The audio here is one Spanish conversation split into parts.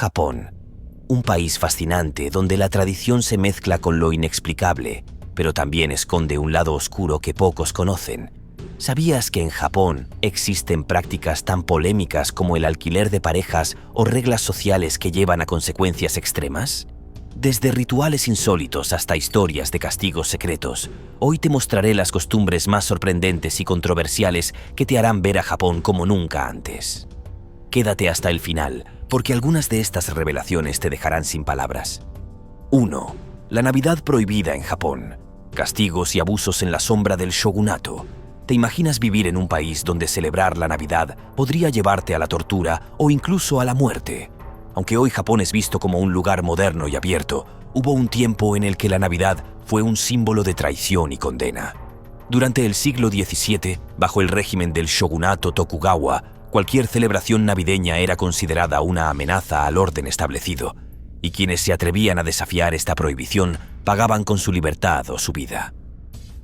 Japón, un país fascinante donde la tradición se mezcla con lo inexplicable, pero también esconde un lado oscuro que pocos conocen. ¿Sabías que en Japón existen prácticas tan polémicas como el alquiler de parejas o reglas sociales que llevan a consecuencias extremas? Desde rituales insólitos hasta historias de castigos secretos, hoy te mostraré las costumbres más sorprendentes y controversiales que te harán ver a Japón como nunca antes. Quédate hasta el final, porque algunas de estas revelaciones te dejarán sin palabras. 1. La Navidad prohibida en Japón. Castigos y abusos en la sombra del shogunato. ¿Te imaginas vivir en un país donde celebrar la Navidad podría llevarte a la tortura o incluso a la muerte? Aunque hoy Japón es visto como un lugar moderno y abierto, hubo un tiempo en el que la Navidad fue un símbolo de traición y condena. Durante el siglo XVII, bajo el régimen del shogunato Tokugawa, cualquier celebración navideña era considerada una amenaza al orden establecido, y quienes se atrevían a desafiar esta prohibición pagaban con su libertad o su vida.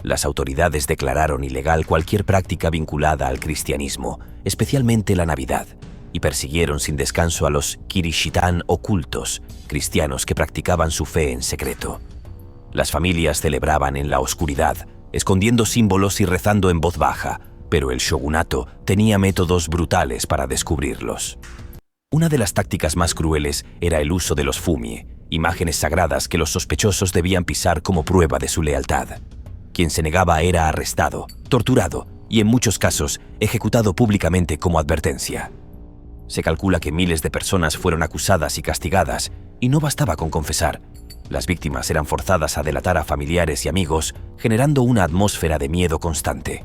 Las autoridades declararon ilegal cualquier práctica vinculada al cristianismo, especialmente la Navidad, y persiguieron sin descanso a los Kirishitan ocultos, cristianos que practicaban su fe en secreto. Las familias celebraban en la oscuridad, escondiendo símbolos y rezando en voz baja, pero el shogunato tenía métodos brutales para descubrirlos. Una de las tácticas más crueles era el uso de los fumi, imágenes sagradas que los sospechosos debían pisar como prueba de su lealtad. Quien se negaba era arrestado, torturado y en muchos casos ejecutado públicamente como advertencia. Se calcula que miles de personas fueron acusadas y castigadas, y no bastaba con confesar. Las víctimas eran forzadas a delatar a familiares y amigos, generando una atmósfera de miedo constante.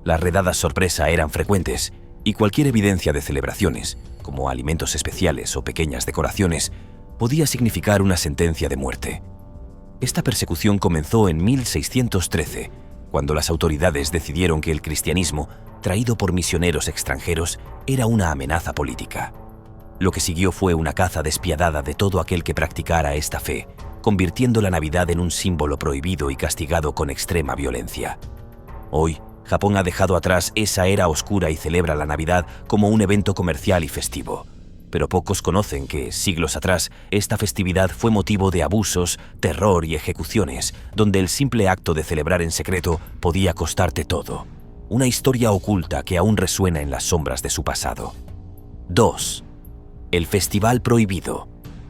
Las redadas sorpresa eran frecuentes, y cualquier evidencia de celebraciones, como alimentos especiales o pequeñas decoraciones, podía significar una sentencia de muerte. Esta persecución comenzó en 1613, cuando las autoridades decidieron que el cristianismo, traído por misioneros extranjeros, era una amenaza política. Lo que siguió fue una caza despiadada de todo aquel que practicara esta fe, convirtiendo la Navidad en un símbolo prohibido y castigado con extrema violencia. Hoy, Japón ha dejado atrás esa era oscura y celebra la Navidad como un evento comercial y festivo. Pero pocos conocen que, siglos atrás, esta festividad fue motivo de abusos, terror y ejecuciones, donde el simple acto de celebrar en secreto podía costarte todo. Una historia oculta que aún resuena en las sombras de su pasado. 2. El Festival Prohibido.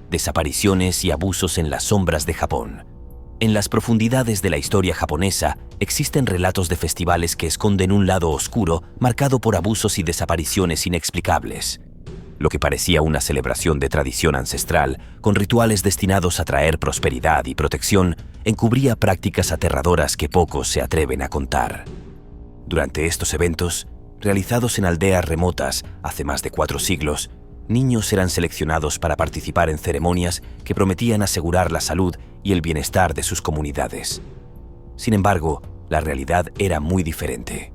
Desapariciones y abusos en las sombras de Japón. En las profundidades de la historia japonesa existen relatos de festivales que esconden un lado oscuro marcado por abusos y desapariciones inexplicables. Lo que parecía una celebración de tradición ancestral, con rituales destinados a traer prosperidad y protección, encubría prácticas aterradoras que pocos se atreven a contar. Durante estos eventos, realizados en aldeas remotas hace más de 4 siglos, niños eran seleccionados para participar en ceremonias que prometían asegurar la salud y el bienestar de sus comunidades. Sin embargo, la realidad era muy diferente.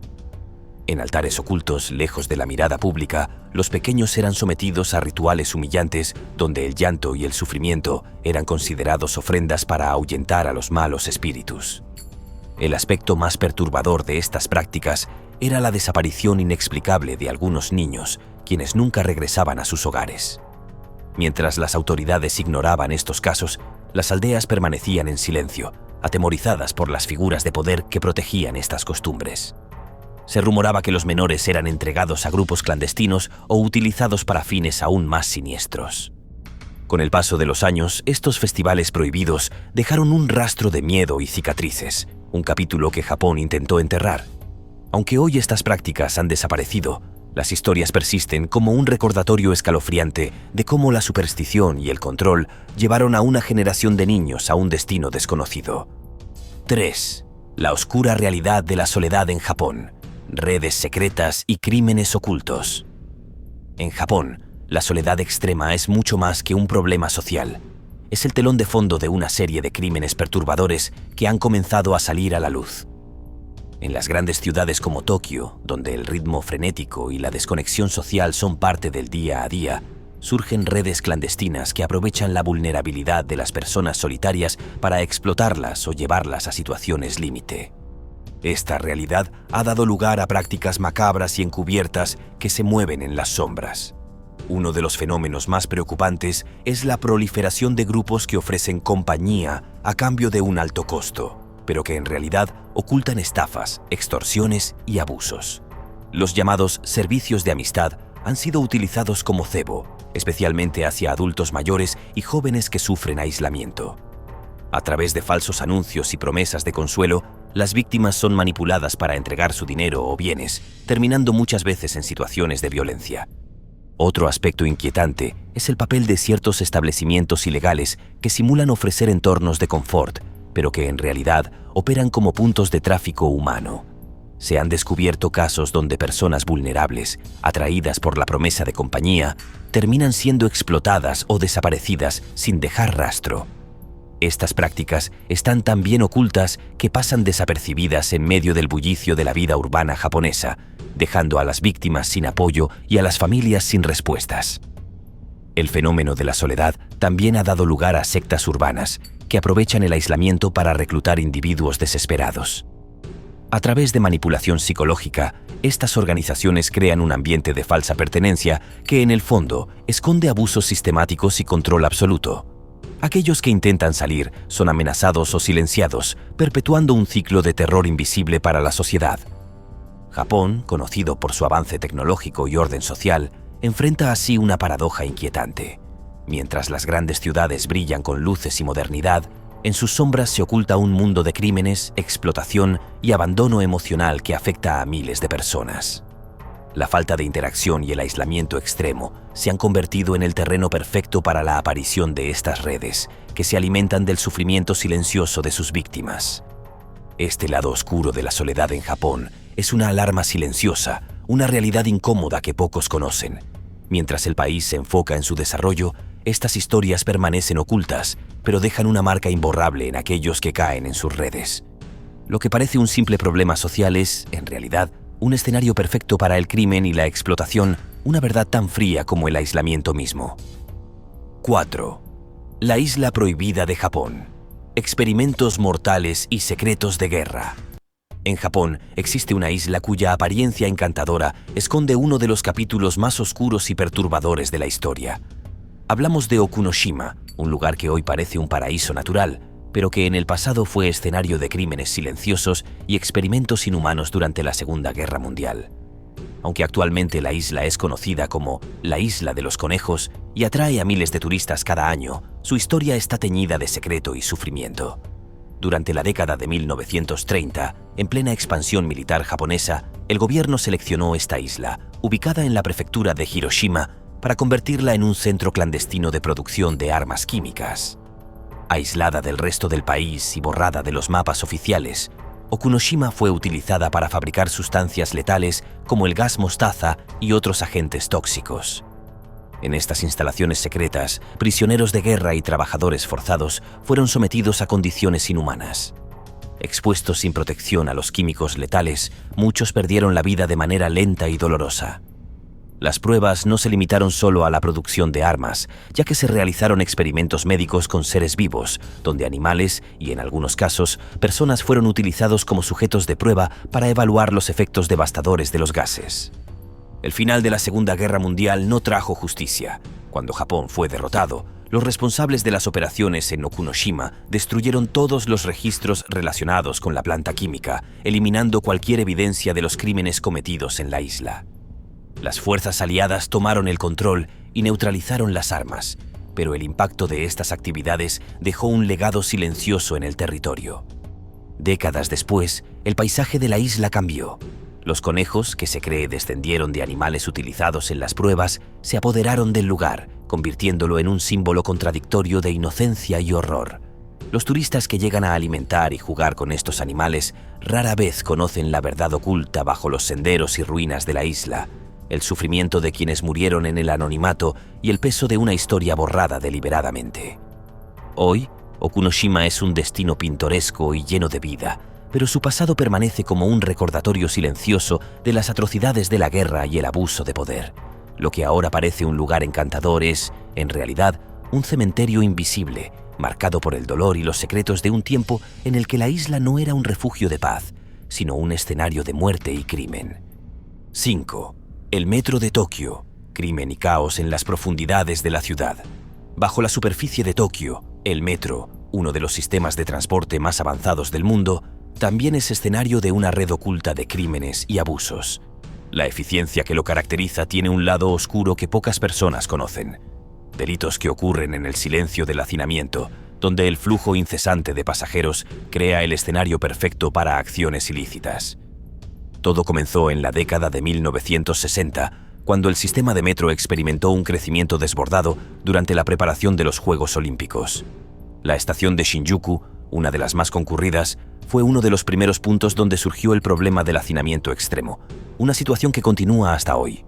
En altares ocultos, lejos de la mirada pública, los pequeños eran sometidos a rituales humillantes donde el llanto y el sufrimiento eran considerados ofrendas para ahuyentar a los malos espíritus. El aspecto más perturbador de estas prácticas era la desaparición inexplicable de algunos niños, quienes nunca regresaban a sus hogares. Mientras las autoridades ignoraban estos casos, las aldeas permanecían en silencio, atemorizadas por las figuras de poder que protegían estas costumbres. Se rumoraba que los menores eran entregados a grupos clandestinos o utilizados para fines aún más siniestros. Con el paso de los años, estos festivales prohibidos dejaron un rastro de miedo y cicatrices, un capítulo que Japón intentó enterrar. Aunque hoy estas prácticas han desaparecido, las historias persisten como un recordatorio escalofriante de cómo la superstición y el control llevaron a una generación de niños a un destino desconocido. 3. La oscura realidad de la soledad en Japón. Redes secretas y crímenes ocultos. En Japón, la soledad extrema es mucho más que un problema social. Es el telón de fondo de una serie de crímenes perturbadores que han comenzado a salir a la luz. En las grandes ciudades como Tokio, donde el ritmo frenético y la desconexión social son parte del día a día, surgen redes clandestinas que aprovechan la vulnerabilidad de las personas solitarias para explotarlas o llevarlas a situaciones límite. Esta realidad ha dado lugar a prácticas macabras y encubiertas que se mueven en las sombras. Uno de los fenómenos más preocupantes es la proliferación de grupos que ofrecen compañía a cambio de un alto costo, pero que en realidad ocultan estafas, extorsiones y abusos. Los llamados servicios de amistad han sido utilizados como cebo, especialmente hacia adultos mayores y jóvenes que sufren aislamiento. A través de falsos anuncios y promesas de consuelo, las víctimas son manipuladas para entregar su dinero o bienes, terminando muchas veces en situaciones de violencia. Otro aspecto inquietante es el papel de ciertos establecimientos ilegales que simulan ofrecer entornos de confort, pero que en realidad operan como puntos de tráfico humano. Se han descubierto casos donde personas vulnerables, atraídas por la promesa de compañía, terminan siendo explotadas o desaparecidas sin dejar rastro. Estas prácticas están tan bien ocultas que pasan desapercibidas en medio del bullicio de la vida urbana japonesa, dejando a las víctimas sin apoyo y a las familias sin respuestas. El fenómeno de la soledad también ha dado lugar a sectas urbanas que aprovechan el aislamiento para reclutar individuos desesperados. A través de manipulación psicológica, estas organizaciones crean un ambiente de falsa pertenencia que, en el fondo, esconde abusos sistemáticos y control absoluto. Aquellos que intentan salir son amenazados o silenciados, perpetuando un ciclo de terror invisible para la sociedad. Japón, conocido por su avance tecnológico y orden social, enfrenta así una paradoja inquietante. Mientras las grandes ciudades brillan con luces y modernidad, en sus sombras se oculta un mundo de crímenes, explotación y abandono emocional que afecta a miles de personas. La falta de interacción y el aislamiento extremo se han convertido en el terreno perfecto para la aparición de estas redes, que se alimentan del sufrimiento silencioso de sus víctimas. Este lado oscuro de la soledad en Japón es una alarma silenciosa, una realidad incómoda que pocos conocen. Mientras el país se enfoca en su desarrollo, estas historias permanecen ocultas, pero dejan una marca imborrable en aquellos que caen en sus redes. Lo que parece un simple problema social es, en realidad, un escenario perfecto para el crimen y la explotación, una verdad tan fría como el aislamiento mismo. 4. La isla prohibida de Japón. Experimentos mortales y secretos de guerra. En Japón existe una isla cuya apariencia encantadora esconde uno de los capítulos más oscuros y perturbadores de la historia. Hablamos de Okunoshima, un lugar que hoy parece un paraíso natural, pero que en el pasado fue escenario de crímenes silenciosos y experimentos inhumanos durante la Segunda Guerra Mundial. Aunque actualmente la isla es conocida como la Isla de los Conejos y atrae a miles de turistas cada año, su historia está teñida de secreto y sufrimiento. Durante la década de 1930, en plena expansión militar japonesa, el gobierno seleccionó esta isla, ubicada en la prefectura de Hiroshima, para convertirla en un centro clandestino de producción de armas químicas. Aislada del resto del país y borrada de los mapas oficiales, Okunoshima fue utilizada para fabricar sustancias letales como el gas mostaza y otros agentes tóxicos. En estas instalaciones secretas, prisioneros de guerra y trabajadores forzados fueron sometidos a condiciones inhumanas. Expuestos sin protección a los químicos letales, muchos perdieron la vida de manera lenta y dolorosa. Las pruebas no se limitaron solo a la producción de armas, ya que se realizaron experimentos médicos con seres vivos, donde animales y, en algunos casos, personas fueron utilizados como sujetos de prueba para evaluar los efectos devastadores de los gases. El final de la Segunda Guerra Mundial no trajo justicia. Cuando Japón fue derrotado, los responsables de las operaciones en Okunoshima destruyeron todos los registros relacionados con la planta química, eliminando cualquier evidencia de los crímenes cometidos en la isla. Las fuerzas aliadas tomaron el control y neutralizaron las armas, pero el impacto de estas actividades dejó un legado silencioso en el territorio. Décadas después, el paisaje de la isla cambió. Los conejos, que se cree descendieron de animales utilizados en las pruebas, se apoderaron del lugar, convirtiéndolo en un símbolo contradictorio de inocencia y horror. Los turistas que llegan a alimentar y jugar con estos animales rara vez conocen la verdad oculta bajo los senderos y ruinas de la isla, el sufrimiento de quienes murieron en el anonimato y el peso de una historia borrada deliberadamente. Hoy, Okunoshima es un destino pintoresco y lleno de vida, pero su pasado permanece como un recordatorio silencioso de las atrocidades de la guerra y el abuso de poder. Lo que ahora parece un lugar encantador es, en realidad, un cementerio invisible, marcado por el dolor y los secretos de un tiempo en el que la isla no era un refugio de paz, sino un escenario de muerte y crimen. 5. El metro de Tokio, crimen y caos en las profundidades de la ciudad. Bajo la superficie de Tokio, el metro, uno de los sistemas de transporte más avanzados del mundo, también es escenario de una red oculta de crímenes y abusos. La eficiencia que lo caracteriza tiene un lado oscuro que pocas personas conocen. Delitos que ocurren en el silencio del hacinamiento, donde el flujo incesante de pasajeros crea el escenario perfecto para acciones ilícitas. Todo comenzó en la década de 1960, cuando el sistema de metro experimentó un crecimiento desbordado durante la preparación de los Juegos Olímpicos. La estación de Shinjuku, una de las más concurridas, fue uno de los primeros puntos donde surgió el problema del hacinamiento extremo, una situación que continúa hasta hoy.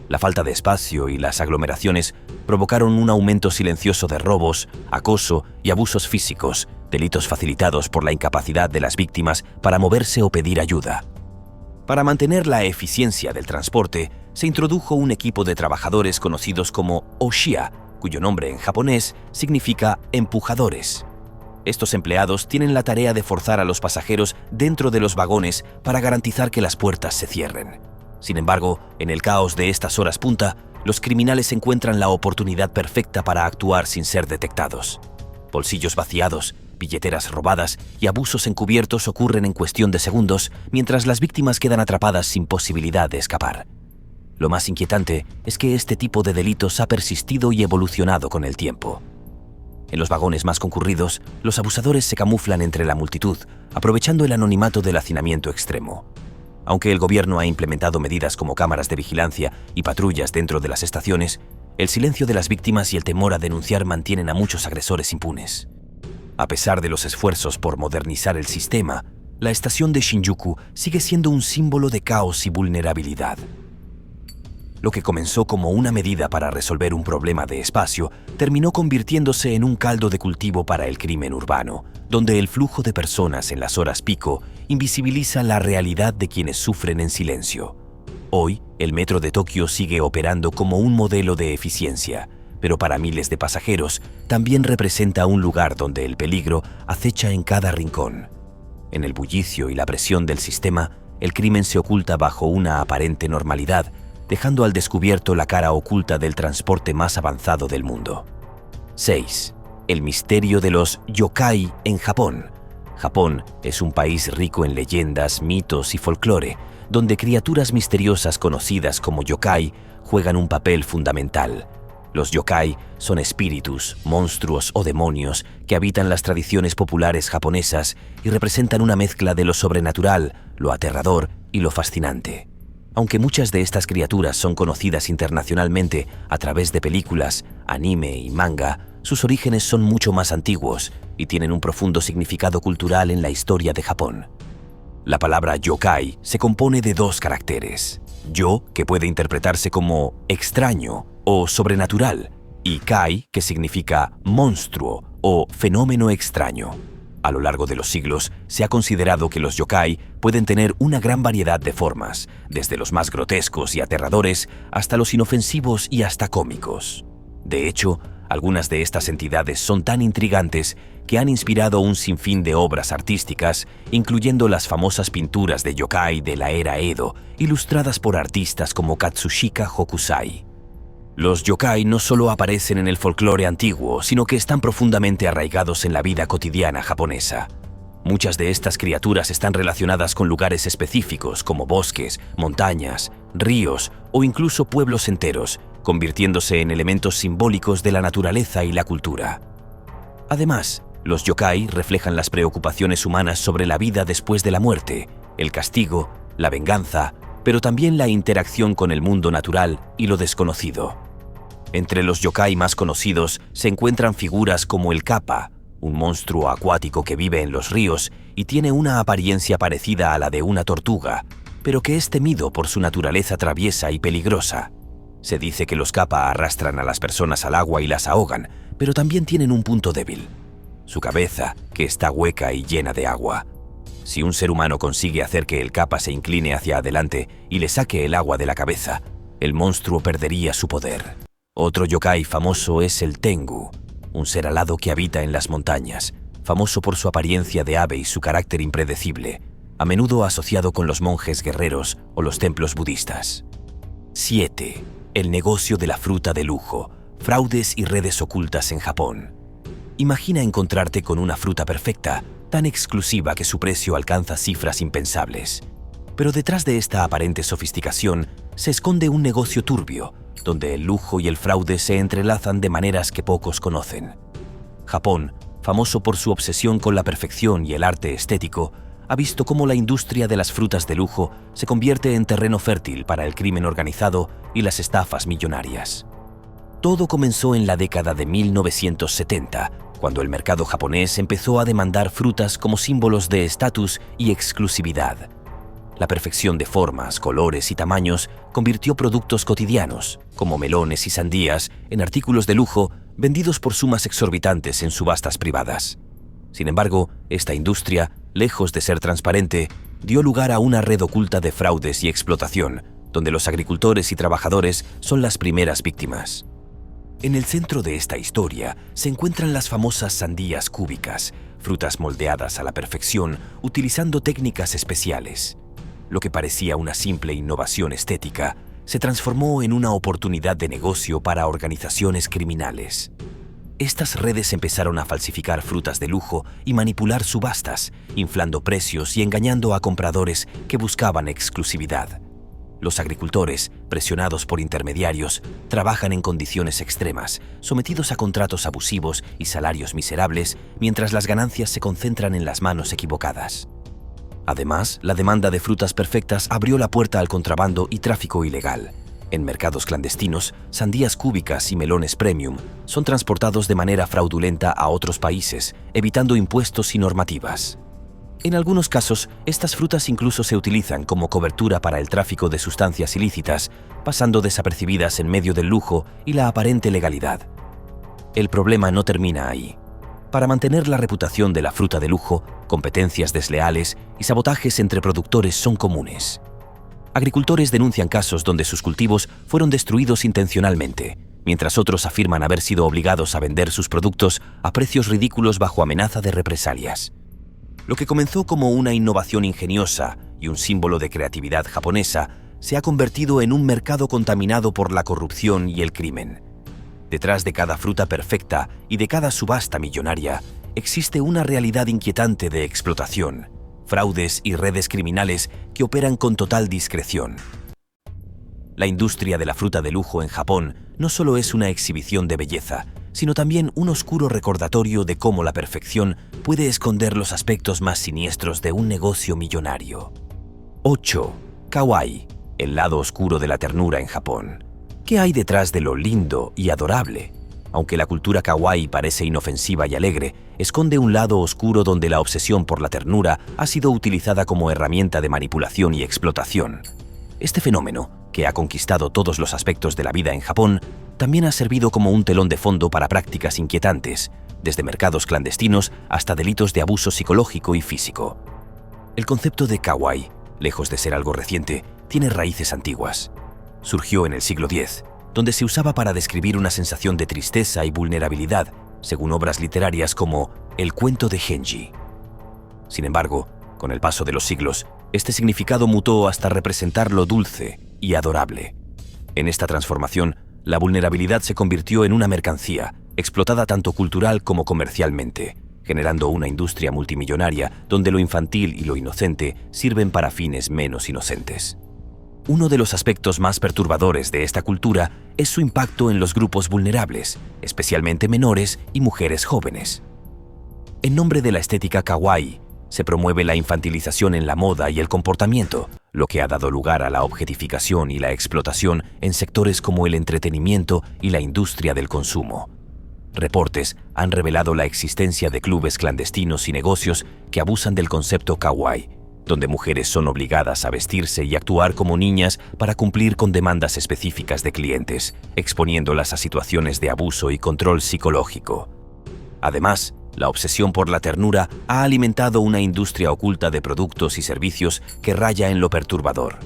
La falta de espacio y las aglomeraciones provocaron un aumento silencioso de robos, acoso y abusos físicos, delitos facilitados por la incapacidad de las víctimas para moverse o pedir ayuda. Para mantener la eficiencia del transporte, se introdujo un equipo de trabajadores conocidos como Oshia, cuyo nombre en japonés significa empujadores. Estos empleados tienen la tarea de forzar a los pasajeros dentro de los vagones para garantizar que las puertas se cierren. Sin embargo, en el caos de estas horas punta, los criminales encuentran la oportunidad perfecta para actuar sin ser detectados. Bolsillos vaciados, billeteras robadas y abusos encubiertos ocurren en cuestión de segundos, mientras las víctimas quedan atrapadas sin posibilidad de escapar. Lo más inquietante es que este tipo de delitos ha persistido y evolucionado con el tiempo. En los vagones más concurridos, los abusadores se camuflan entre la multitud, aprovechando el anonimato del hacinamiento extremo. Aunque el gobierno ha implementado medidas como cámaras de vigilancia y patrullas dentro de las estaciones, el silencio de las víctimas y el temor a denunciar mantienen a muchos agresores impunes. A pesar de los esfuerzos por modernizar el sistema, la estación de Shinjuku sigue siendo un símbolo de caos y vulnerabilidad. Lo que comenzó como una medida para resolver un problema de espacio terminó convirtiéndose en un caldo de cultivo para el crimen urbano, donde el flujo de personas en las horas pico invisibiliza la realidad de quienes sufren en silencio. Hoy, el metro de Tokio sigue operando como un modelo de eficiencia, pero para miles de pasajeros también representa un lugar donde el peligro acecha en cada rincón. En el bullicio y la presión del sistema, el crimen se oculta bajo una aparente normalidad, dejando al descubierto la cara oculta del transporte más avanzado del mundo. 6. El misterio de los yokai en Japón. Japón es un país rico en leyendas, mitos y folclore, donde criaturas misteriosas conocidas como yokai juegan un papel fundamental. Los yokai son espíritus, monstruos o demonios que habitan las tradiciones populares japonesas y representan una mezcla de lo sobrenatural, lo aterrador y lo fascinante. Aunque muchas de estas criaturas son conocidas internacionalmente a través de películas, anime y manga, sus orígenes son mucho más antiguos y tienen un profundo significado cultural en la historia de Japón. La palabra yokai se compone de dos caracteres: yo, que puede interpretarse como extraño o sobrenatural, y kai, que significa monstruo o fenómeno extraño. A lo largo de los siglos, se ha considerado que los yokai pueden tener una gran variedad de formas, desde los más grotescos y aterradores hasta los inofensivos y hasta cómicos. De hecho, algunas de estas entidades son tan intrigantes que han inspirado un sinfín de obras artísticas, incluyendo las famosas pinturas de yokai de la era Edo, ilustradas por artistas como Katsushika Hokusai. Los yokai no solo aparecen en el folclore antiguo, sino que están profundamente arraigados en la vida cotidiana japonesa. Muchas de estas criaturas están relacionadas con lugares específicos como bosques, montañas, ríos o incluso pueblos enteros, convirtiéndose en elementos simbólicos de la naturaleza y la cultura. Además, los yokai reflejan las preocupaciones humanas sobre la vida después de la muerte, el castigo, la venganza, pero también la interacción con el mundo natural y lo desconocido. Entre los yokai más conocidos se encuentran figuras como el kappa, un monstruo acuático que vive en los ríos y tiene una apariencia parecida a la de una tortuga, pero que es temido por su naturaleza traviesa y peligrosa. Se dice que los kappa arrastran a las personas al agua y las ahogan, pero también tienen un punto débil: su cabeza, que está hueca y llena de agua. Si un ser humano consigue hacer que el kappa se incline hacia adelante y le saque el agua de la cabeza, el monstruo perdería su poder. Otro yokai famoso es el Tengu, un ser alado que habita en las montañas, famoso por su apariencia de ave y su carácter impredecible, a menudo asociado con los monjes guerreros o los templos budistas. 7. El negocio de la fruta de lujo, fraudes y redes ocultas en Japón. Imagina encontrarte con una fruta perfecta, tan exclusiva que su precio alcanza cifras impensables. Pero detrás de esta aparente sofisticación se esconde un negocio turbio, donde el lujo y el fraude se entrelazan de maneras que pocos conocen. Japón, famoso por su obsesión con la perfección y el arte estético, ha visto cómo la industria de las frutas de lujo se convierte en terreno fértil para el crimen organizado y las estafas millonarias. Todo comenzó en la década de 1970, cuando el mercado japonés empezó a demandar frutas como símbolos de estatus y exclusividad. La perfección de formas, colores y tamaños convirtió productos cotidianos, como melones y sandías, en artículos de lujo vendidos por sumas exorbitantes en subastas privadas. Sin embargo, esta industria, lejos de ser transparente, dio lugar a una red oculta de fraudes y explotación, donde los agricultores y trabajadores son las primeras víctimas. En el centro de esta historia se encuentran las famosas sandías cúbicas, frutas moldeadas a la perfección utilizando técnicas especiales. Lo que parecía una simple innovación estética se transformó en una oportunidad de negocio para organizaciones criminales. Estas redes empezaron a falsificar frutas de lujo y manipular subastas, inflando precios y engañando a compradores que buscaban exclusividad. Los agricultores, presionados por intermediarios, trabajan en condiciones extremas, sometidos a contratos abusivos y salarios miserables, mientras las ganancias se concentran en las manos equivocadas. Además, la demanda de frutas perfectas abrió la puerta al contrabando y tráfico ilegal. En mercados clandestinos, sandías cúbicas y melones premium son transportados de manera fraudulenta a otros países, evitando impuestos y normativas. En algunos casos, estas frutas incluso se utilizan como cobertura para el tráfico de sustancias ilícitas, pasando desapercibidas en medio del lujo y la aparente legalidad. El problema no termina ahí. Para mantener la reputación de la fruta de lujo, competencias desleales y sabotajes entre productores son comunes. Agricultores denuncian casos donde sus cultivos fueron destruidos intencionalmente, mientras otros afirman haber sido obligados a vender sus productos a precios ridículos bajo amenaza de represalias. Lo que comenzó como una innovación ingeniosa y un símbolo de creatividad japonesa se ha convertido en un mercado contaminado por la corrupción y el crimen. Detrás de cada fruta perfecta y de cada subasta millonaria existe una realidad inquietante de explotación, fraudes y redes criminales que operan con total discreción. La industria de la fruta de lujo en Japón no solo es una exhibición de belleza, sino también un oscuro recordatorio de cómo la perfección puede esconder los aspectos más siniestros de un negocio millonario. 8. Kawaii, el lado oscuro de la ternura en Japón. ¿Qué hay detrás de lo lindo y adorable? Aunque la cultura kawaii parece inofensiva y alegre, esconde un lado oscuro donde la obsesión por la ternura ha sido utilizada como herramienta de manipulación y explotación. Este fenómeno, que ha conquistado todos los aspectos de la vida en Japón, también ha servido como un telón de fondo para prácticas inquietantes, desde mercados clandestinos hasta delitos de abuso psicológico y físico. El concepto de kawaii, lejos de ser algo reciente, tiene raíces antiguas. Surgió en el siglo X, donde se usaba para describir una sensación de tristeza y vulnerabilidad, según obras literarias como El cuento de Genji. Sin embargo, con el paso de los siglos, este significado mutó hasta representar lo dulce y adorable. En esta transformación, la vulnerabilidad se convirtió en una mercancía, explotada tanto cultural como comercialmente, generando una industria multimillonaria donde lo infantil y lo inocente sirven para fines menos inocentes. Uno de los aspectos más perturbadores de esta cultura es su impacto en los grupos vulnerables, especialmente menores y mujeres jóvenes. En nombre de la estética kawaii, se promueve la infantilización en la moda y el comportamiento, lo que ha dado lugar a la objetificación y la explotación en sectores como el entretenimiento y la industria del consumo. Reportes han revelado la existencia de clubes clandestinos y negocios que abusan del concepto kawaii, donde mujeres son obligadas a vestirse y actuar como niñas para cumplir con demandas específicas de clientes, exponiéndolas a situaciones de abuso y control psicológico. Además, la obsesión por la ternura ha alimentado una industria oculta de productos y servicios que raya en lo perturbador.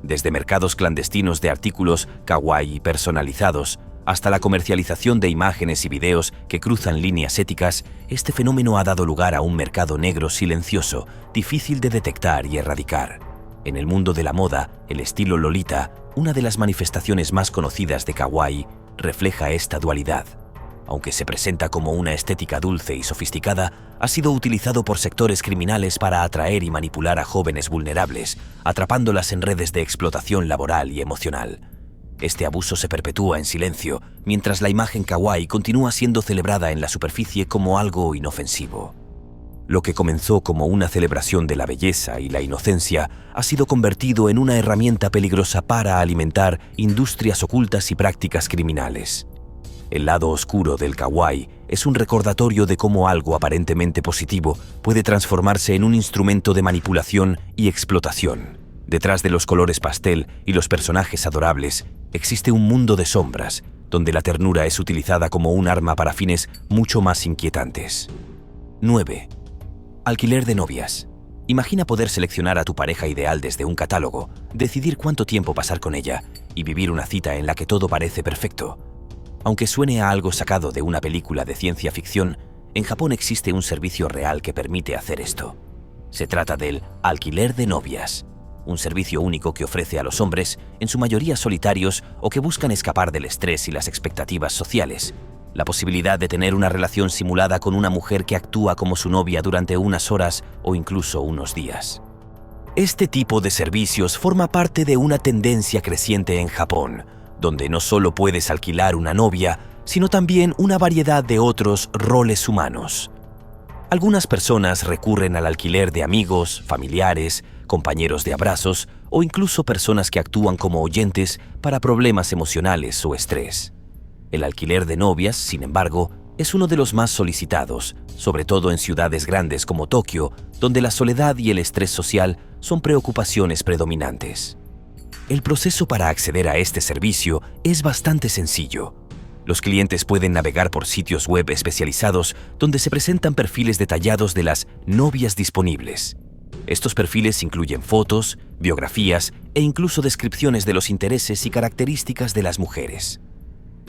Desde mercados clandestinos de artículos kawaii personalizados hasta la comercialización de imágenes y videos que cruzan líneas éticas, este fenómeno ha dado lugar a un mercado negro silencioso, difícil de detectar y erradicar. En el mundo de la moda, el estilo Lolita, una de las manifestaciones más conocidas de kawaii, refleja esta dualidad. Aunque se presenta como una estética dulce y sofisticada, ha sido utilizado por sectores criminales para atraer y manipular a jóvenes vulnerables, atrapándolas en redes de explotación laboral y emocional. Este abuso se perpetúa en silencio, mientras la imagen kawaii continúa siendo celebrada en la superficie como algo inofensivo. Lo que comenzó como una celebración de la belleza y la inocencia ha sido convertido en una herramienta peligrosa para alimentar industrias ocultas y prácticas criminales. El lado oscuro del kawaii es un recordatorio de cómo algo aparentemente positivo puede transformarse en un instrumento de manipulación y explotación. Detrás de los colores pastel y los personajes adorables, existe un mundo de sombras, donde la ternura es utilizada como un arma para fines mucho más inquietantes. 9. Alquiler de novias. Imagina poder seleccionar a tu pareja ideal desde un catálogo, decidir cuánto tiempo pasar con ella y vivir una cita en la que todo parece perfecto. Aunque suene a algo sacado de una película de ciencia ficción, en Japón existe un servicio real que permite hacer esto. Se trata del alquiler de novias, un servicio único que ofrece a los hombres, en su mayoría solitarios o que buscan escapar del estrés y las expectativas sociales, la posibilidad de tener una relación simulada con una mujer que actúa como su novia durante unas horas o incluso unos días. Este tipo de servicios forma parte de una tendencia creciente en Japón, donde no solo puedes alquilar una novia, sino también una variedad de otros roles humanos. Algunas personas recurren al alquiler de amigos, familiares, compañeros de abrazos o incluso personas que actúan como oyentes para problemas emocionales o estrés. El alquiler de novias, sin embargo, es uno de los más solicitados, sobre todo en ciudades grandes como Tokio, donde la soledad y el estrés social son preocupaciones predominantes. El proceso para acceder a este servicio es bastante sencillo. Los clientes pueden navegar por sitios web especializados donde se presentan perfiles detallados de las novias disponibles. Estos perfiles incluyen fotos, biografías e incluso descripciones de los intereses y características de las mujeres.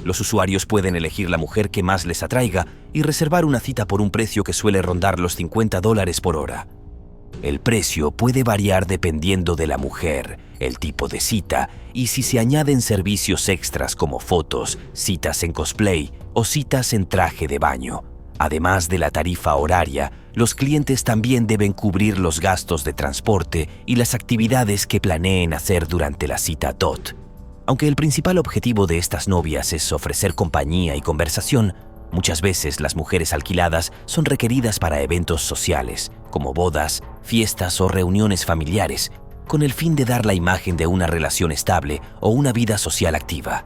Los usuarios pueden elegir la mujer que más les atraiga y reservar una cita por un precio que suele rondar los $50 por hora. El precio puede variar dependiendo de la mujer, el tipo de cita y si se añaden servicios extras como fotos, citas en cosplay o citas en traje de baño. Además de la tarifa horaria, los clientes también deben cubrir los gastos de transporte y las actividades que planeen hacer durante la cita DOT. Aunque el principal objetivo de estas novias es ofrecer compañía y conversación, muchas veces las mujeres alquiladas son requeridas para eventos sociales, como bodas, fiestas o reuniones familiares, con el fin de dar la imagen de una relación estable o una vida social activa.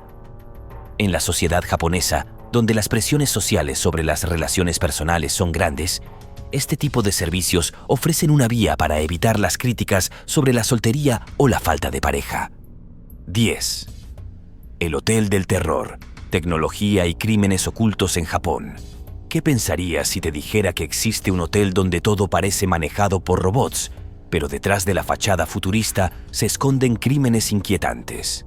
En la sociedad japonesa, donde las presiones sociales sobre las relaciones personales son grandes, este tipo de servicios ofrecen una vía para evitar las críticas sobre la soltería o la falta de pareja. 10. El Hotel del Terror, tecnología y crímenes ocultos en Japón. ¿Qué pensarías si te dijera que existe un hotel donde todo parece manejado por robots, pero detrás de la fachada futurista se esconden crímenes inquietantes?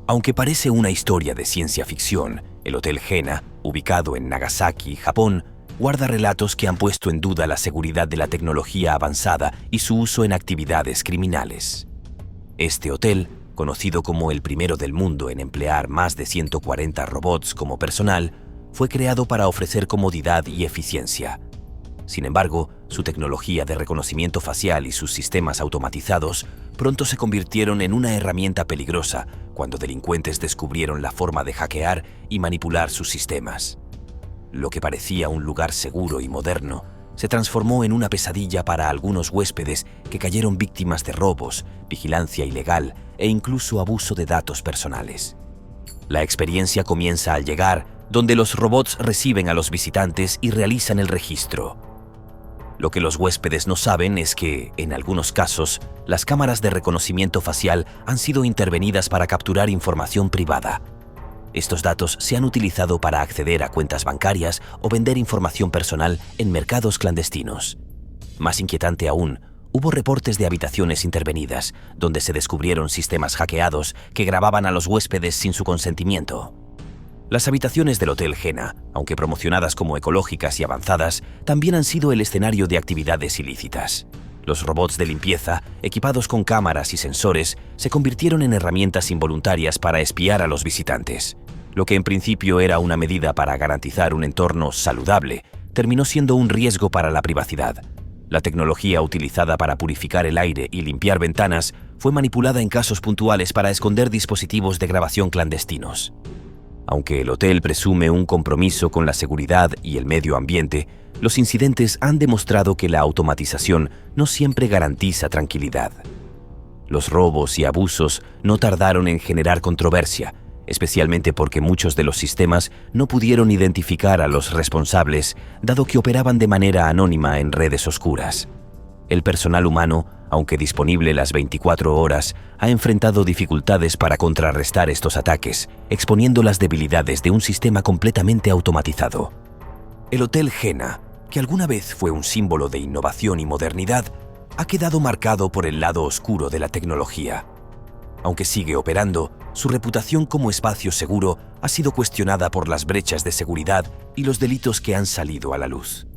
Aunque parece una historia de ciencia ficción, el Hotel Hena, ubicado en Nagasaki, Japón, guarda relatos que han puesto en duda la seguridad de la tecnología avanzada y su uso en actividades criminales. Este hotel, conocido como el primero del mundo en emplear más de 140 robots como personal, fue creado para ofrecer comodidad y eficiencia. Sin embargo, su tecnología de reconocimiento facial y sus sistemas automatizados pronto se convirtieron en una herramienta peligrosa cuando delincuentes descubrieron la forma de hackear y manipular sus sistemas. Lo que parecía un lugar seguro y moderno se transformó en una pesadilla para algunos huéspedes que cayeron víctimas de robos, vigilancia ilegal e incluso abuso de datos personales. La experiencia comienza al llegar, donde los robots reciben a los visitantes y realizan el registro. Lo que los huéspedes no saben es que, en algunos casos, las cámaras de reconocimiento facial han sido intervenidas para capturar información privada. Estos datos se han utilizado para acceder a cuentas bancarias o vender información personal en mercados clandestinos. Más inquietante aún, hubo reportes de habitaciones intervenidas, donde se descubrieron sistemas hackeados que grababan a los huéspedes sin su consentimiento. Las habitaciones del Hotel Hena, aunque promocionadas como ecológicas y avanzadas, también han sido el escenario de actividades ilícitas. Los robots de limpieza, equipados con cámaras y sensores, se convirtieron en herramientas involuntarias para espiar a los visitantes. Lo que en principio era una medida para garantizar un entorno saludable, terminó siendo un riesgo para la privacidad. La tecnología utilizada para purificar el aire y limpiar ventanas fue manipulada en casos puntuales para esconder dispositivos de grabación clandestinos. Aunque el hotel presume un compromiso con la seguridad y el medio ambiente, los incidentes han demostrado que la automatización no siempre garantiza tranquilidad. Los robos y abusos no tardaron en generar controversia, especialmente porque muchos de los sistemas no pudieron identificar a los responsables, dado que operaban de manera anónima en redes oscuras. El personal humano, aunque disponible las 24 horas, ha enfrentado dificultades para contrarrestar estos ataques, exponiendo las debilidades de un sistema completamente automatizado. El Hotel Jena, que alguna vez fue un símbolo de innovación y modernidad, ha quedado marcado por el lado oscuro de la tecnología. Aunque sigue operando, su reputación como espacio seguro ha sido cuestionada por las brechas de seguridad y los delitos que han salido a la luz.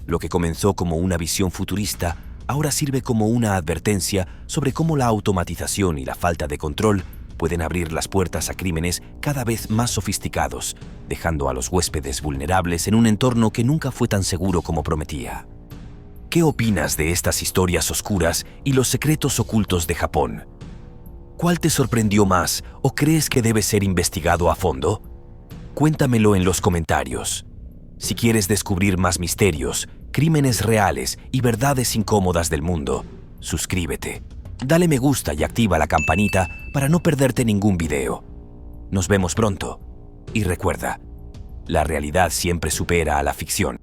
Lo que comenzó como una visión futurista ahora sirve como una advertencia sobre cómo la automatización y la falta de control pueden abrir las puertas a crímenes cada vez más sofisticados, dejando a los huéspedes vulnerables en un entorno que nunca fue tan seguro como prometía. ¿Qué opinas de estas historias oscuras y los secretos ocultos de Japón? ¿Cuál te sorprendió más o crees que debe ser investigado a fondo? Cuéntamelo en los comentarios. Si quieres descubrir más misterios, crímenes reales y verdades incómodas del mundo, suscríbete, dale me gusta y activa la campanita para no perderte ningún video. Nos vemos pronto. Y recuerda, la realidad siempre supera a la ficción.